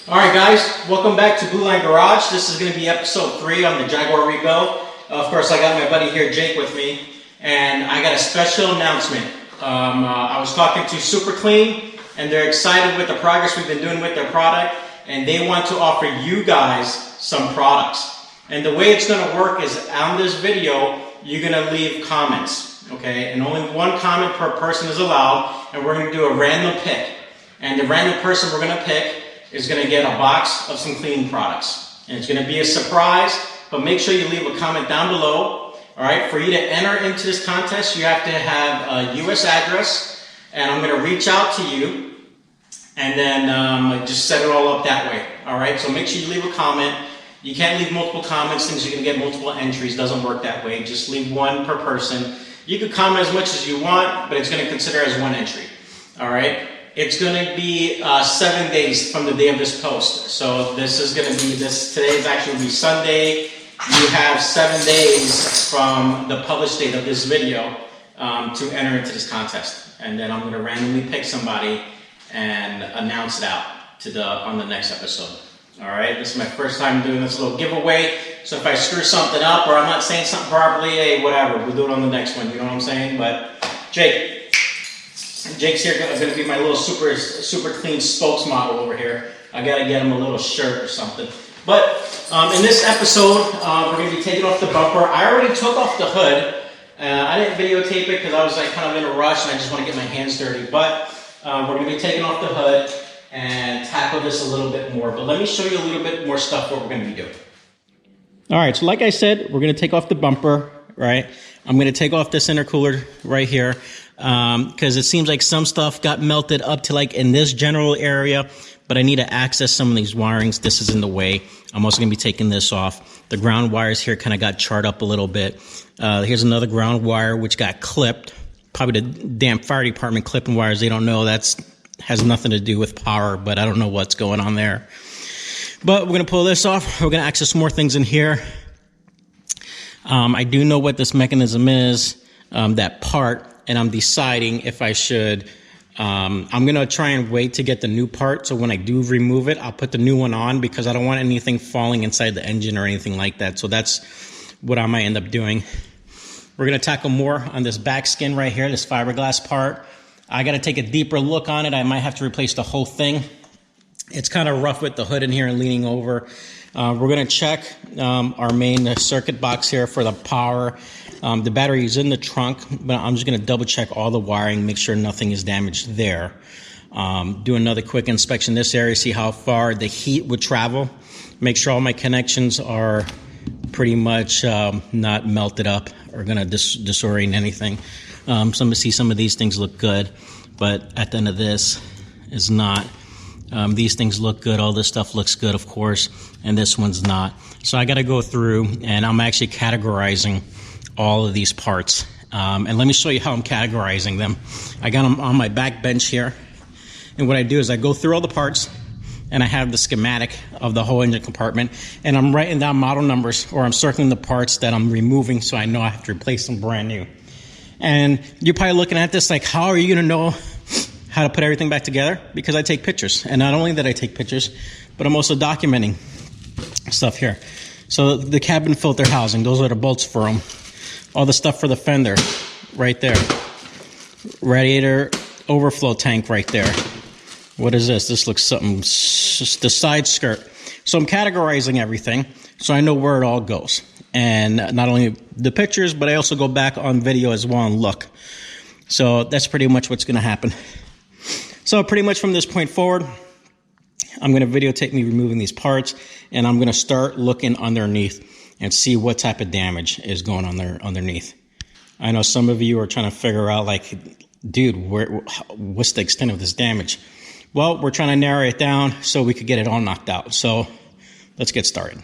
Alright guys, welcome back to Blue Line Garage. This is going to be episode 3 on the Jaguar rebuild. Of course, I got my buddy here, Jake, with me, and I got a special announcement. I was talking to Super Clean, and they're excited with the progress we've been doing with their product, and they want to offer you guys some products. And the way it's going to work is on this video, you're going to leave comments, okay? And only one comment per person is allowed, and we're going to do a random pick. And the random person we're going to pick is going to get a box of some cleaning products. And it's going to be a surprise, but make sure you leave a comment down below. All right, for you to enter into this contest, you have to have a US address, and I'm going to reach out to you, and then just set it all up that way. All right, so make sure you leave a comment. You can't leave multiple comments since you're going to get multiple entries. Doesn't work that way. Just leave one per person. You can comment as much as you want, but it's going to consider as one entry. All right. It's going to be 7 days from the day of this post. So this is going to be today is actually be Sunday. You have 7 days from the published date of this video to enter into this contest. And then I'm going to randomly pick somebody and announce it out on the next episode. All right, this is my first time doing this little giveaway. So if I screw something up or I'm not saying something properly, hey, whatever, we'll do it on the next one. You know what I'm saying? But Jake's here going to be my little super clean spokesmodel over here. I got to get him a little shirt or something. But in this episode, we're going to be taking off the bumper. I already took off the hood. I didn't videotape it because I was like kind of in a rush and I just want to get my hands dirty. But we're going to be taking off the hood and tackle this a little bit more. But let me show you a little bit more stuff what we're going to be doing. All right, so like I said, we're going to take off the bumper, right? I'm going to take off this intercooler right here because it seems like some stuff got melted up to like in this general area, but I need to access some of these wirings. This is in the way. I'm also going to be taking this off. The ground wires here kind of got charred up a little bit. Here's another ground wire which got clipped. Probably the damn fire department clipping wires. They don't know has nothing to do with power, but I don't know what's going on there. But we're going to pull this off. We're going to access more things in here. I do know what this mechanism is, that part, and I'm deciding if I should. I'm going to try and wait to get the new part, so when I do remove it, I'll put the new one on because I don't want anything falling inside the engine or anything like that. So that's what I might end up doing. We're going to tackle more on this back skin right here, this fiberglass part. I got to take a deeper look on it. I might have to replace the whole thing. It's kind of rough with the hood in here and leaning over. We're going to check our main circuit box here for the power. The battery is in the trunk, but I'm just going to double check all the wiring, make sure nothing is damaged there. Do another quick inspection in this area, see how far the heat would travel. Make sure all my connections are pretty much not melted up or going to disorient anything. Some of these things look good, but at the end of this is not. These things look good. All this stuff looks good, of course, and this one's not. So I got to go through, and I'm actually categorizing all of these parts. And let me show you how I'm categorizing them. I got them on my back bench here, and what I do is I go through all the parts, and I have the schematic of the whole engine compartment, and I'm writing down model numbers, or I'm circling the parts that I'm removing so I know I have to replace them brand new. And you're probably looking at this like, how are you going to know how to put everything back together? Because I take pictures, and not only that I take pictures, but I'm also documenting stuff here. So the cabin filter housing, those are the bolts for them. All the stuff for the fender right there. Radiator overflow tank right there. What is this? This looks something, just the side skirt. So I'm categorizing everything so I know where it all goes. And not only the pictures, but I also go back on video as well and look. So that's pretty much what's going to happen. So pretty much from this point forward, I'm going to videotape me removing these parts, and I'm going to start looking underneath and see what type of damage is going on there underneath. I know some of you are trying to figure out, like, dude, what's the extent of this damage? Well, we're trying to narrow it down so we could get it all knocked out. So let's get started.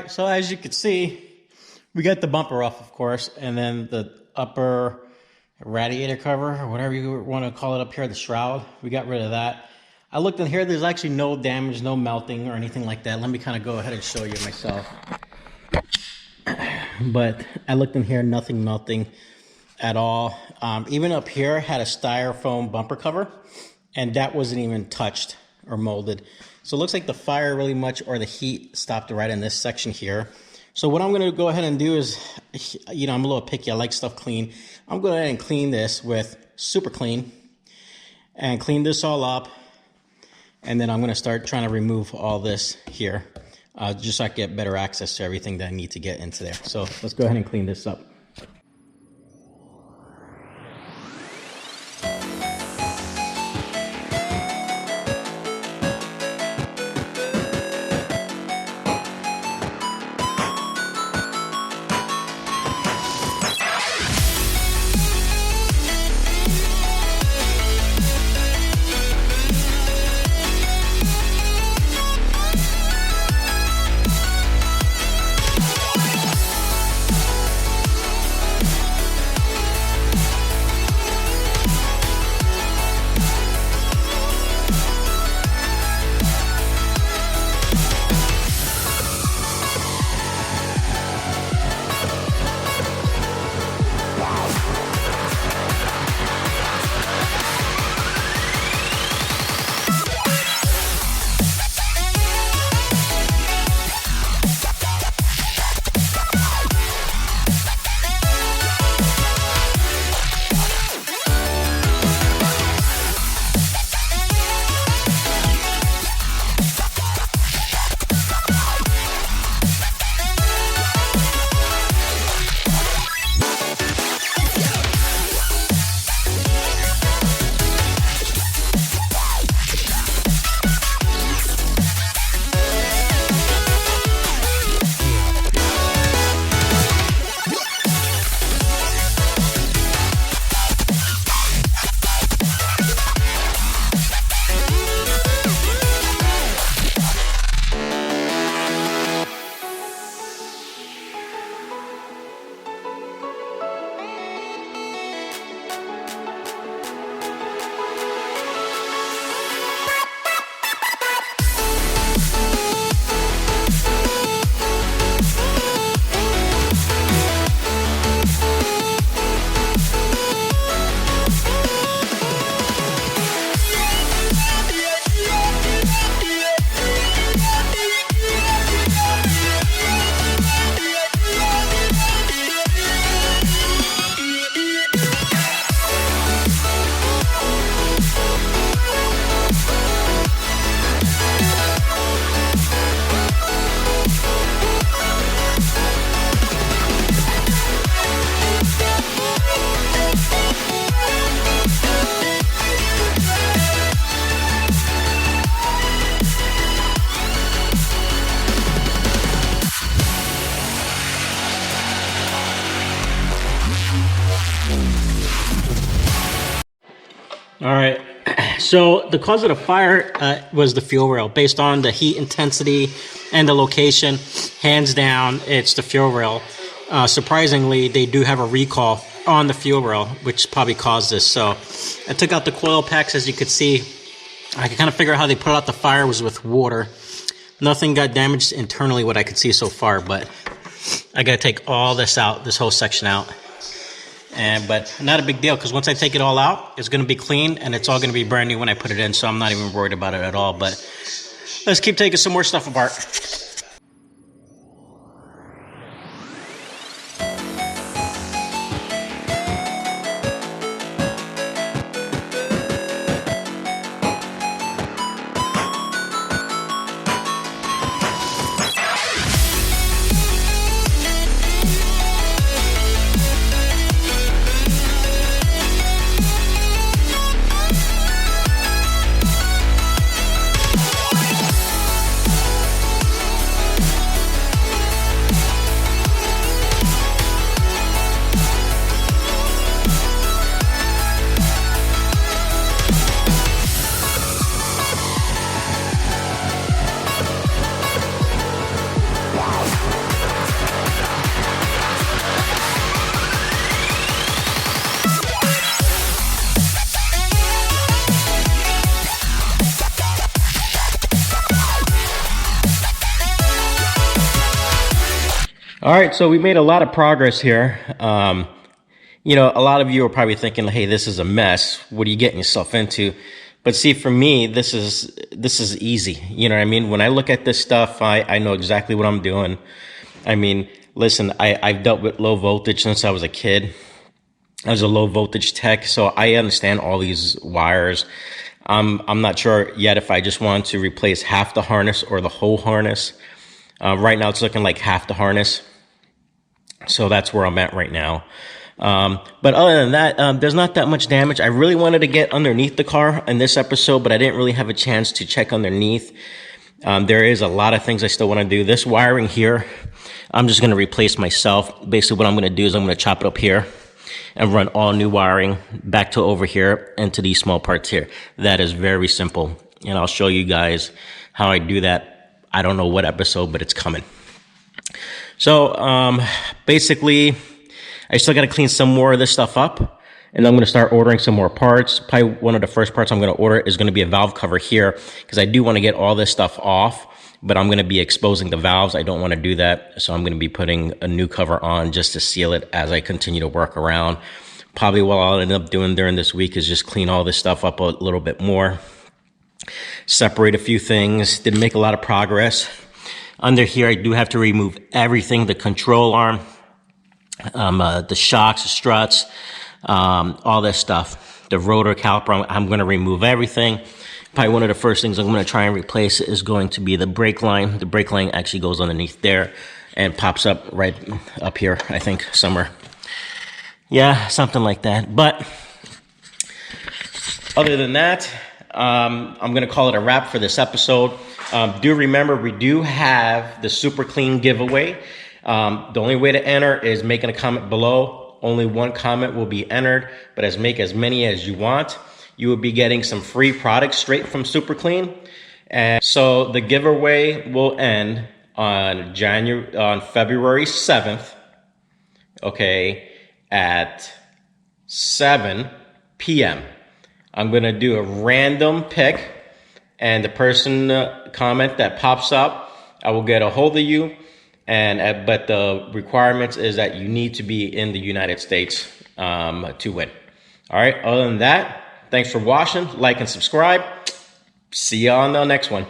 right, so as you can see, we got the bumper off, of course, and then the upper radiator cover, or whatever you want to call it up here, the shroud, we got rid of that. I looked in here, there's actually no damage, no melting or anything like that. Let me kind of go ahead and show you myself. But I looked in here, nothing melting at all. Even up here had a styrofoam bumper cover, and that wasn't even touched or molded. So it looks like the fire really much, or the heat, stopped right in this section here. So what I'm going to go ahead and do is, you know, I'm a little picky, I like stuff clean. I'm going to go ahead and clean this with Super Clean and clean this all up. And then I'm going to start trying to remove all this here, just so I can get better access to everything that I need to get into there. So let's go ahead and clean this up. All right, so the cause of the fire was the fuel rail. Based on the heat intensity and the location, hands down, it's the fuel rail. Surprisingly, they do have a recall on the fuel rail, which probably caused this. So I took out the coil packs. As you could see, I could kind of figure out how they put out the fire was with water. Nothing got damaged internally, what I could see so far, but I got to take all this out, this whole section out. But not a big deal, because once I take it all out, it's going to be clean, and it's all going to be brand new when I put it in, so I'm not even worried about it at all. But let's keep taking some more stuff apart. All right, so we made a lot of progress here. You know, a lot of you are probably thinking, hey, this is a mess. What are you getting yourself into? But see, for me, this is easy. You know what I mean? When I look at this stuff, I know exactly what I'm doing. I mean, listen, I've dealt with low voltage since I was a kid. I was a low voltage tech, so I understand all these wires. I'm not sure yet if I just want to replace half the harness or the whole harness. Right now, it's looking like half the harness. So that's where I'm at right now. But other than that, there's not that much damage. I really wanted to get underneath the car in this episode, but I didn't really have a chance to check underneath. There is a lot of things I still want to do. This wiring here, I'm just going to replace myself. Basically, what I'm going to do is I'm going to chop it up here and run all new wiring back to over here into these small parts here. That is very simple. And I'll show you guys how I do that. I don't know what episode, but it's coming. So, basically, I still got to clean some more of this stuff up, and I'm going to start ordering some more parts. Probably one of the first parts I'm going to order is going to be a valve cover here, because I do want to get all this stuff off, but I'm going to be exposing the valves. I don't want to do that, so I'm going to be putting a new cover on just to seal it as I continue to work around. Probably what I'll end up doing during this week is just clean all this stuff up a little bit more, separate a few things. Didn't make a lot of progress. Under here, I do have to remove everything, the control arm, the shocks, the struts, all this stuff. The rotor caliper, I'm going to remove everything. Probably one of the first things I'm going to try and replace is going to be the brake line. The brake line actually goes underneath there and pops up right up here, I think, somewhere. Yeah, something like that. But other than that, I'm going to call it a wrap for this episode. Do remember, we do have the Super Clean giveaway. The only way to enter is making a comment below. Only one comment will be entered, but make as many as you want. You will be getting some free products straight from Super Clean. And so the giveaway will end on February 7th, okay, at 7 p.m. I'm going to do a random pick, and the person comment that pops up, I will get a hold of you. But the requirements is that you need to be in the United States to win. All right. Other than that, thanks for watching. Like and subscribe. See you on the next one.